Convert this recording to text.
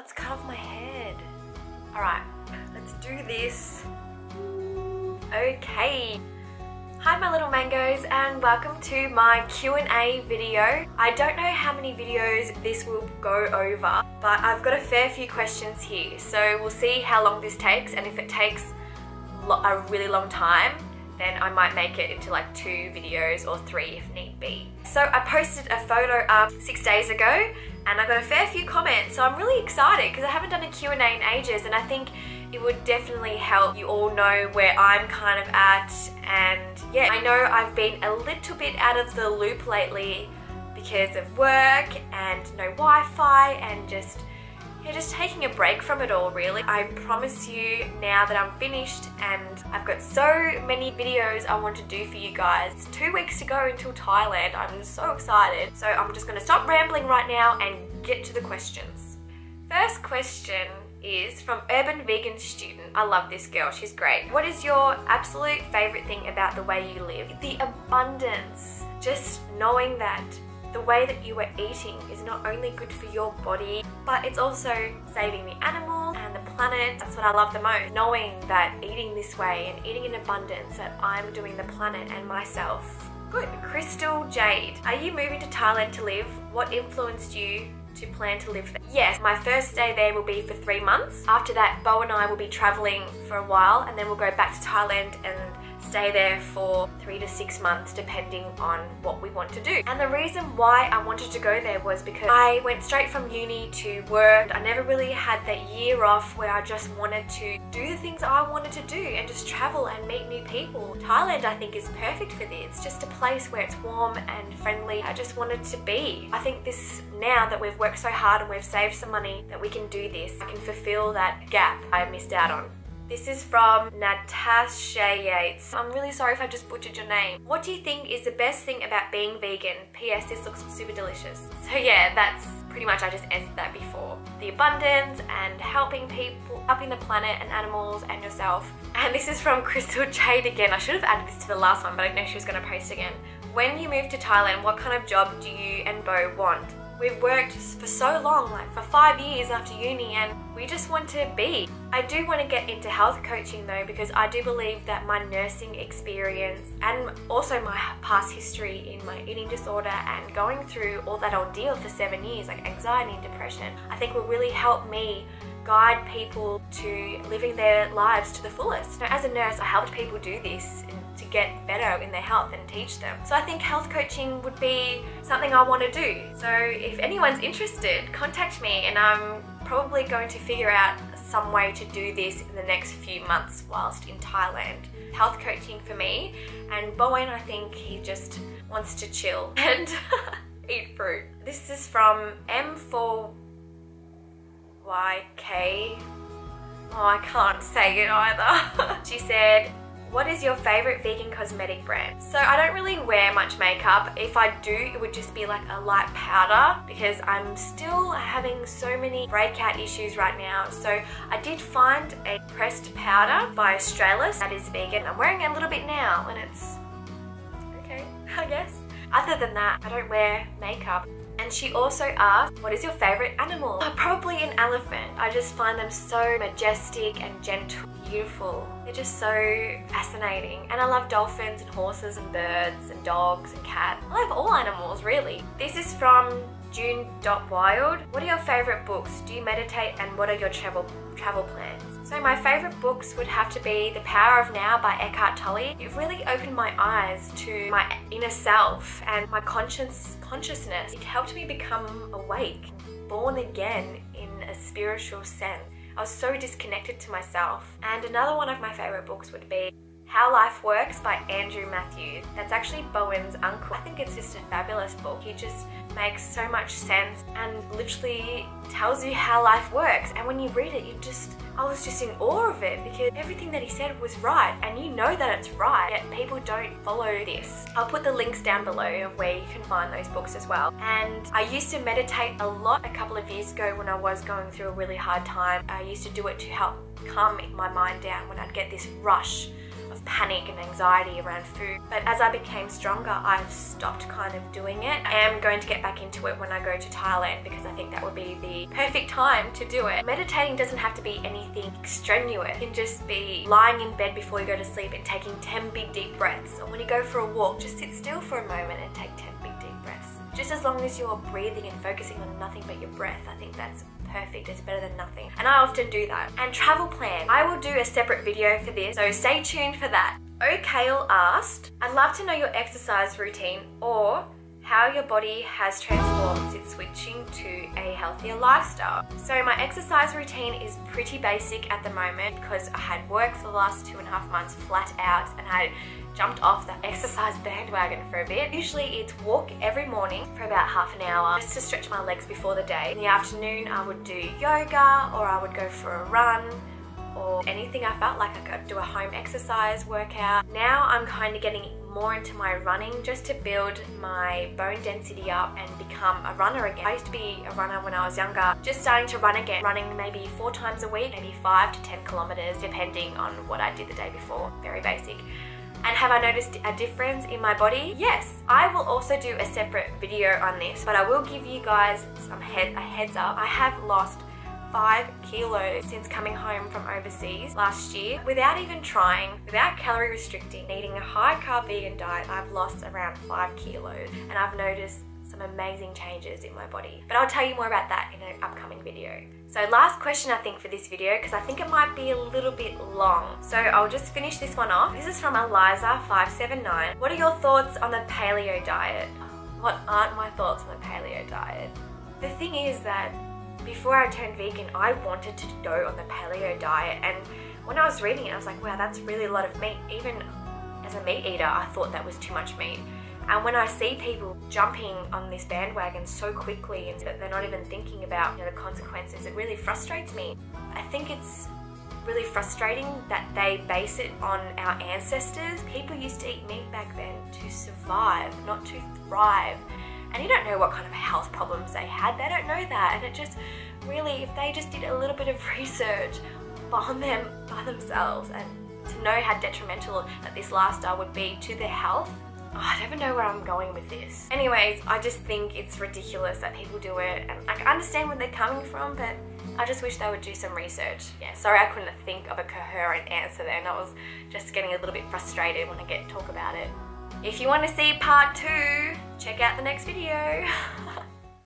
it's cut off my head. Alright, let's do this. Okay. Hi my little mangoes and welcome to my Q&A video. I don't know how many videos this will go over, but I've got a fair few questions here. So we'll see how long this takes, and if it takes a really long time, then I might make it into like 2 videos or 3 if need be. So I posted a photo up 6 days ago and I got a fair few comments, so I'm really excited because I haven't done a Q&A in ages, and I think it would definitely help you all know where I'm kind of at. And yeah, I know I've been a little bit out of the loop lately because of work and no Wi-Fi and just taking a break from it all really. I promise you now that I'm finished and I've got so many videos I want to do for you guys. It's 2 weeks to go until Thailand. I'm so excited. So I'm just going to stop rambling right now and get to the questions. First question is from Urban Vegan Student. I love this girl, she's great. What is your absolute favorite thing about the way you live? The abundance. Just knowing that the way that you are eating is not only good for your body, but it's also saving the animals and the planet. That's what I love the most. Knowing that eating this way and eating in abundance, that I'm doing the planet and myself good. Crystal Jade, are you moving to Thailand to live? What influenced you to plan to live there? Yes, my first day there will be for 3 months. After that, Bo and I will be traveling for a while, and then we'll go back to Thailand and stay there for 3 to 6 months depending on what we want to do. And the reason why I wanted to go there was because I went straight from uni to work. I never really had that year off where I just wanted to do the things I wanted to do and just travel and meet new people. Thailand I think is perfect for this. It's just a place where it's warm and friendly. I just wanted to be. I think this, now that we've worked so hard and we've saved some money, that we can do this. I can fulfill that gap I missed out on. This is from Natasha Yates. I'm really sorry if I just butchered your name. What do you think is the best thing about being vegan? P.S. This looks super delicious. So yeah, that's pretty much, I just answered that before. The abundance and helping people, helping the planet and animals and yourself. And this is from Crystal Jade again. I should have added this to the last one, but I didn't know she was going to post again. When you move to Thailand, what kind of job do you and Bo want? We've worked for so long, like for 5 years after uni, and we just want to be. I do want to get into health coaching though, because I do believe that my nursing experience and also my past history in my eating disorder and going through all that ordeal for 7 years, like anxiety and depression, I think will really help me guide people to living their lives to the fullest. Now, as a nurse, I helped people do this to get better in their health and teach them. So I think health coaching would be something I want to do. So if anyone's interested, contact me, and I'm probably going to figure out some way to do this in the next few months whilst in Thailand. Health coaching for me, and Bowen, I think he just wants to chill and eat fruit. This is from M4YK. Oh, I can't say it either. She said, what is your favorite vegan cosmetic brand? So I don't really wear much makeup. If I do, it would just be like a light powder because I'm still having so many breakout issues right now. So I did find a pressed powder by Australis that is vegan. I'm wearing it a little bit now and it's okay, I guess. Other than that, I don't wear makeup. And she also asked, what is your favorite animal? Probably an elephant. I just find them so majestic and gentle, beautiful. They're just so fascinating. And I love dolphins and horses and birds and dogs and cats. I love all animals, really. This is from June.wild. What are your favorite books? Do you meditate, and what are your travel plans? So my favorite books would have to be The Power of Now by Eckhart Tolle. It really opened my eyes to my inner self and my consciousness. It helped me become awake, born again in a spiritual sense. I was so disconnected to myself. And another one of my favorite books would be How Life Works by Andrew Matthews. That's actually Bowen's uncle. I think it's just a fabulous book. He just makes so much sense and literally tells you how life works. And when you read it, I was just in awe of it because everything that he said was right, and you know that it's right, yet people don't follow this. I'll put the links down below of where you can find those books as well. And I used to meditate a lot a couple of years ago when I was going through a really hard time. I used to do it to help calm my mind down when I'd get this rush of panic and anxiety around food. But as I became stronger, I've stopped kind of doing it. I am going to get back into it when I go to Thailand because I think that would be the perfect time to do it. Meditating doesn't have to be anything strenuous. It can just be lying in bed before you go to sleep and taking 10 big deep breaths. Or when you go for a walk, just sit still for a moment and take 10 big deep breaths. Just as long as you're breathing and focusing on nothing but your breath, I think that's perfect. It's better than nothing. And I often do that. And travel plan. I will do a separate video for this, so stay tuned for that. O'Kale asked, I'd love to know your exercise routine or how your body has transformed since switching to a healthier lifestyle. So my exercise routine is pretty basic at the moment because I had work for the last 2.5 months flat out and I jumped off the exercise bandwagon for a bit. Usually it's walk every morning for about half an hour just to stretch my legs before the day. In the afternoon I would do yoga or I would go for a run or anything I felt like I could do a home exercise workout. Now I'm kind of getting more into my running just to build my bone density up and become a runner again. I used to be a runner when I was younger, just starting to run again, running maybe 4 times a week, maybe 5 to 10 kilometers depending on what I did the day before. Very basic. And have I noticed a difference in my body? Yes. I will also do a separate video on this, but I will give you guys a heads up. I have lost 5 kilos since coming home from overseas last year without even trying, without calorie restricting, eating a high carb vegan diet. I've lost around 5 kilos and I've noticed some amazing changes in my body. But I'll tell you more about that in an upcoming video. So last question I think for this video, because I think it might be a little bit long. So I'll just finish this one off. This is from Eliza579. What are your thoughts on the paleo diet? What aren't my thoughts on the paleo diet? The thing is that before I turned vegan, I wanted to go on the paleo diet, and when I was reading it, I was like, wow, that's really a lot of meat. Even as a meat eater, I thought that was too much meat. And when I see people jumping on this bandwagon so quickly and that they're not even thinking about the consequences, it really frustrates me. I think it's really frustrating that they base it on our ancestors. People used to eat meat back then to survive, not to thrive. And you don't know what kind of health problems they had. They don't know that. And it just really, if they just did a little bit of research on them by themselves and to know how detrimental that this lifestyle would be to their health. Oh, I don't even know where I'm going with this. Anyways, I just think it's ridiculous that people do it. And I can understand where they're coming from, but I just wish they would do some research. Yeah, sorry I couldn't think of a coherent answer then. I was just getting a little bit frustrated when I get to talk about it. If you want to see part 2, check out the next video.